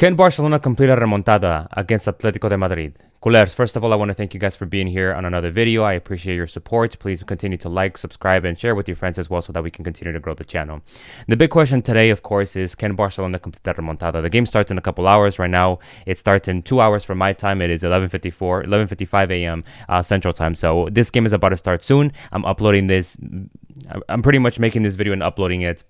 Can Barcelona complete a remontada against Atlético de Madrid? Culers, first of all, I want to thank you guys for being here on another video. I appreciate your support. Please continue to like, subscribe, and share with your friends as well so that we can continue to grow the channel. The big question today, of course, is can Barcelona complete that remontada? The game starts in a couple hours. Right now, it starts in 2 hours from my time. It is 11:55 a.m. Central Time. So this game is about to start soon. I'm uploading this. I'm pretty much making this video and uploading it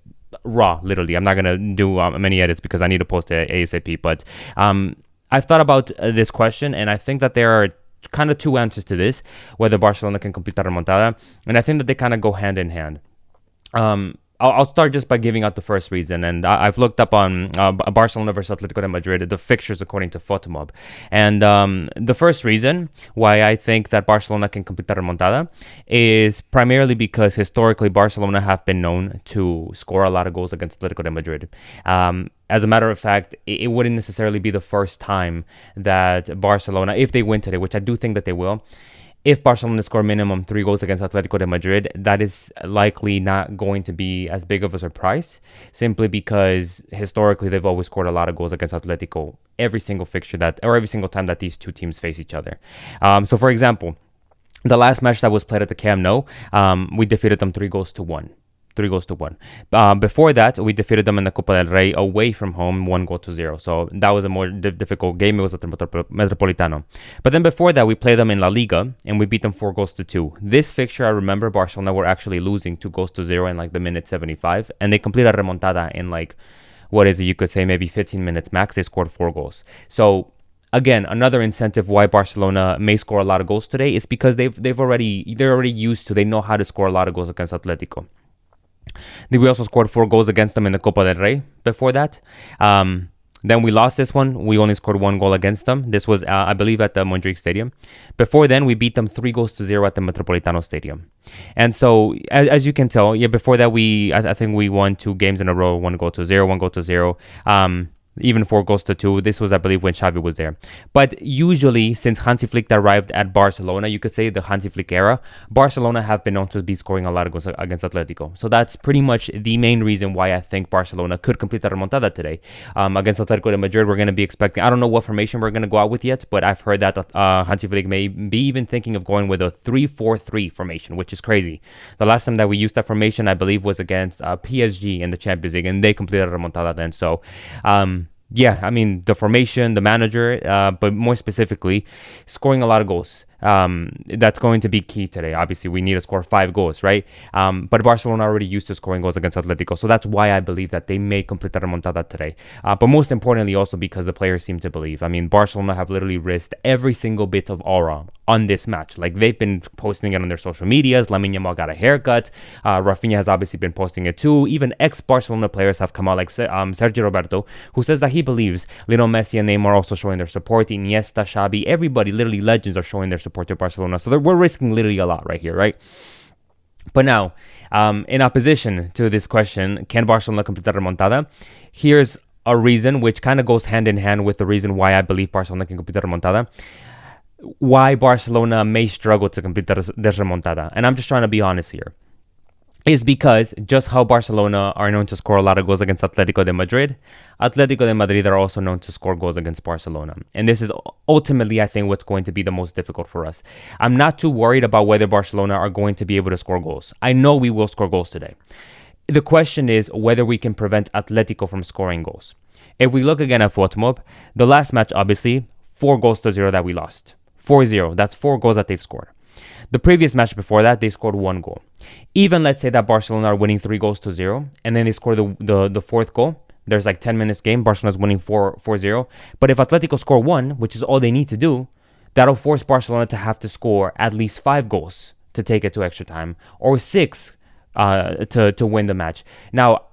raw, literally. I'm not gonna do many edits because I need to post it ASAP. But I've thought about this question, and I think that there are kind of two answers to this: whether Barcelona can complete the remontada, and I think that they kind of go hand in hand. I'll start just by giving out the first reason, and I've looked up on Barcelona versus Atlético de Madrid, the fixtures according to Photomob. And the first reason why I think that Barcelona can complete the remontada is primarily because historically Barcelona have been known to score a lot of goals against Atlético de Madrid. As a matter of fact, it wouldn't necessarily be the first time that Barcelona, if they win today, which I do think that they will, if Barcelona score minimum 3 goals against Atlético de Madrid, that is likely not going to be as big of a surprise, simply because historically they've always scored a lot of goals against Atlético every single fixture every single time that these two teams face each other. So for example, the last match that was played at the Camp Nou, we defeated them 3 goals to 1. 3 goals to 1. Before that, we defeated them in the Copa del Rey away from home, 1 goal to 0. So that was a more difficult game. It was at the Metropolitano. But then before that, we played them in La Liga and we beat them 4 goals to 2. This fixture, I remember Barcelona were actually losing 2 goals to 0 in like the minute 75, and they completed a remontada in like, what is it? You could say maybe 15 minutes max. They scored 4 goals. So again, another incentive why Barcelona may score a lot of goals today is because they're already used to, they know how to score a lot of goals against Atletico. We also scored 4 goals against them in the Copa del Rey before that. Then we lost this one. We only scored 1 goal against them. This was, I believe, at the Montjuic Stadium. Before then, we beat them 3 goals to 0 at the Metropolitano Stadium. And so, as you can tell, before that, I think we won 2 games in a row, 1 goal to 0, 1 goal to 0. Even 4 goals to 2. This was, I believe, when Xavi was there. But usually, since Hansi Flick arrived at Barcelona, you could say the Hansi Flick era, Barcelona have been known to be scoring a lot of goals against Atletico. So that's pretty much the main reason why I think Barcelona could complete the remontada today. Against Atlético de Madrid, we're going to be expecting, I don't know what formation we're going to go out with yet, but I've heard that Hansi Flick may be even thinking of going with a 3-4-3 formation, which is crazy. The last time that we used that formation, I believe, was against PSG in the Champions League, and they completed a remontada then. So, yeah, I mean, the formation, the manager, but more specifically, scoring a lot of goals. That's going to be key today. Obviously, we need to score 5 goals, right? But Barcelona already used to scoring goals against Atletico, so that's why I believe that they may complete the remontada today. But most importantly, also because the players seem to believe. I mean, Barcelona have literally risked every single bit of aura on this match. Like, they've been posting it on their social medias. Lamine Yamal got a haircut. Rafinha has obviously been posting it too. Even ex-Barcelona players have come out, like Sergio Roberto, who says that he believes Lionel Messi and Neymar are also showing their support. Iniesta, Xavi, everybody, literally legends, are showing their support to Barcelona. So we're risking literally a lot right here, right? But now, in opposition to this question, can Barcelona complete the remontada? Here's a reason which kind of goes hand in hand with the reason why I believe Barcelona can complete the remontada. Why Barcelona may struggle to complete this remontada. And I'm just trying to be honest here. Is because just how Barcelona are known to score a lot of goals against Atlético de Madrid, Atlético de Madrid are also known to score goals against Barcelona. And this is ultimately, I think, what's going to be the most difficult for us. I'm not too worried about whether Barcelona are going to be able to score goals. I know we will score goals today. The question is whether we can prevent Atlético from scoring goals. If we look again at Photomob, the last match, obviously, 4 goals to 0 that we lost. 4-0. That's 4 goals that they've scored. The previous match before that, they scored 1 goal. Even let's say that Barcelona are winning 3 goals to 0, and then they score the 4th goal. There's like 10 minutes game. Barcelona's winning 4-0. But if Atletico score 1, which is all they need to do, that'll force Barcelona to have to score at least 5 goals to take it to extra time, or 6 to win the match. Now,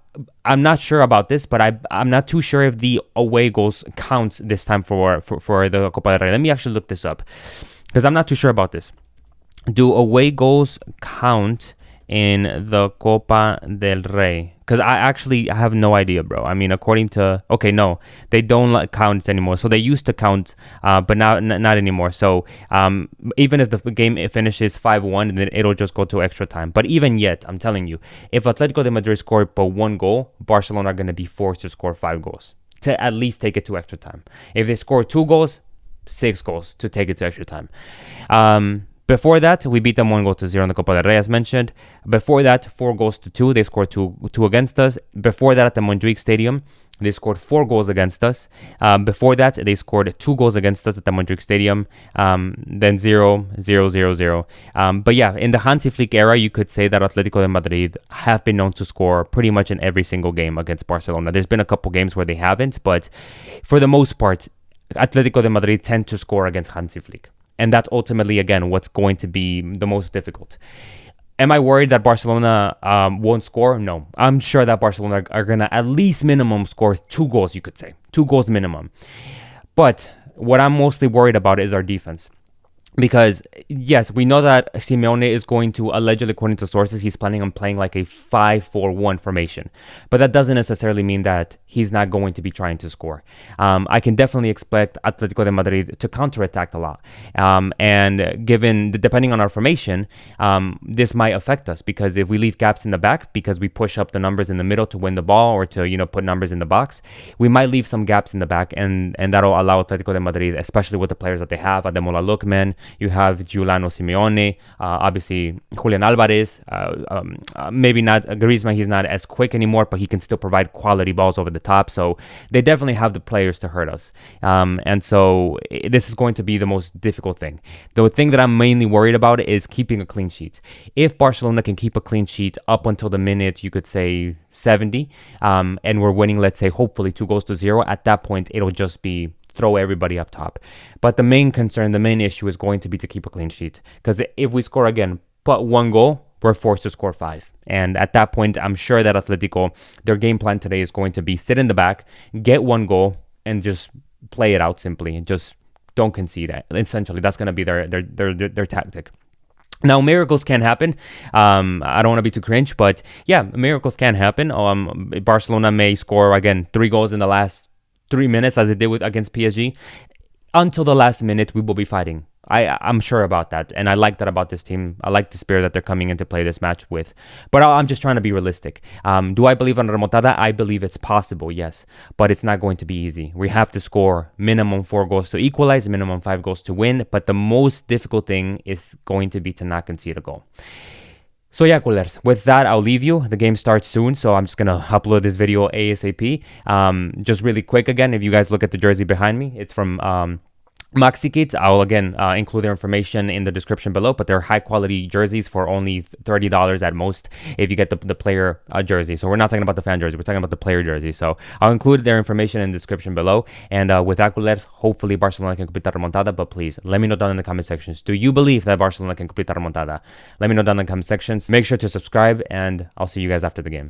I'm not sure about this, but I'm not too sure if the away goals count this time for the Copa del Rey. Let me actually look this up, because I'm not too sure about this. Do away goals count in the Copa del Rey? Because I have no idea, bro. I mean, according to... Okay, no. They don't count anymore. So they used to count, but now not anymore. So even if the game finishes 5-1, then it'll just go to extra time. But even yet, I'm telling you, if Atletico de Madrid scored but 1 goal, Barcelona are going to be forced to score 5 goals. to at least take it to extra time. If they score 2 goals, 6 goals to take it to extra time. Before that, we beat them 1-0 in the Copa del Rey, as mentioned. Before that, 4-2. They scored two against us. Before that, at the Montjuic Stadium, they scored 4 goals against us. Before that, they scored 2 goals against us at the Montjuic Stadium. Then 0-0. But yeah, in the Hansi Flick era, you could say that Atlético de Madrid have been known to score pretty much in every single game against Barcelona. There's been a couple games where they haven't, but for the most part, Atlético de Madrid tend to score against Hansi Flick. And that's ultimately, again, what's going to be the most difficult. Am I worried that Barcelona won't score? No. I'm sure that Barcelona are going to at least minimum score 2 goals, you could say. 2 goals minimum. But what I'm mostly worried about is our defense. Because, yes, we know that Simeone is going to, allegedly, according to sources, he's planning on playing like a 5-4-1 formation. But that doesn't necessarily mean that he's not going to be trying to score. I can definitely expect Atlético de Madrid to counterattack a lot. And depending on our formation, this might affect us. Because if we leave gaps in the back, because we push up the numbers in the middle to win the ball or to, put numbers in the box, we might leave some gaps in the back. And that'll allow Atlético de Madrid, especially with the players that they have, Ademola Lookman, you have Giuliano Simeone, obviously Julian Alvarez, maybe not Griezmann, he's not as quick anymore, but he can still provide quality balls over the top. So they definitely have the players to hurt us. And so this is going to be the most difficult thing. The thing that I'm mainly worried about is keeping a clean sheet. If Barcelona can keep a clean sheet up until the minute, you could say 70, and we're winning, let's say, hopefully 2-0, at that point, it'll just be throw everybody up top. But the main concern, the main issue is going to be to keep a clean sheet. Because if we score again, but 1 goal, we're forced to score 5. And at that point, I'm sure that Atletico, their game plan today is going to be sit in the back, get 1 goal, and just play it out simply. And just don't concede it. Essentially, that's going to be their tactic. Now, miracles can happen. I don't want to be too cringe, but yeah, miracles can happen. Barcelona may score, again, 3 goals in the last 3 minutes, as it did against PSG. Until the last minute, we will be fighting. I'm sure about that, and I like that about this team. I like the spirit that they're coming in to play this match with. But I'm just trying to be realistic. Do I believe in remontada? I believe it's possible, yes, but it's not going to be easy. We have to score minimum 4 goals to equalize, minimum 5 goals to win, but the most difficult thing is going to be to not concede a goal. So yeah, culers, with that, I'll leave you. The game starts soon, so I'm just going to upload this video ASAP. Just really quick again, if you guys look at the jersey behind me, it's from MaxiKits. I'll again include their information in the description below, but they're high quality jerseys for only $30 at most if you get the player jersey. So we're not talking about the fan jersey, we're talking about the player jersey. So I'll include their information in the description below. And with that, culers, hopefully Barcelona can complete that remontada, but please let me know down in the comment sections. Do you believe that Barcelona can complete that remontada? Let me know down in the comment sections. Make sure to subscribe, and I'll see you guys after the game.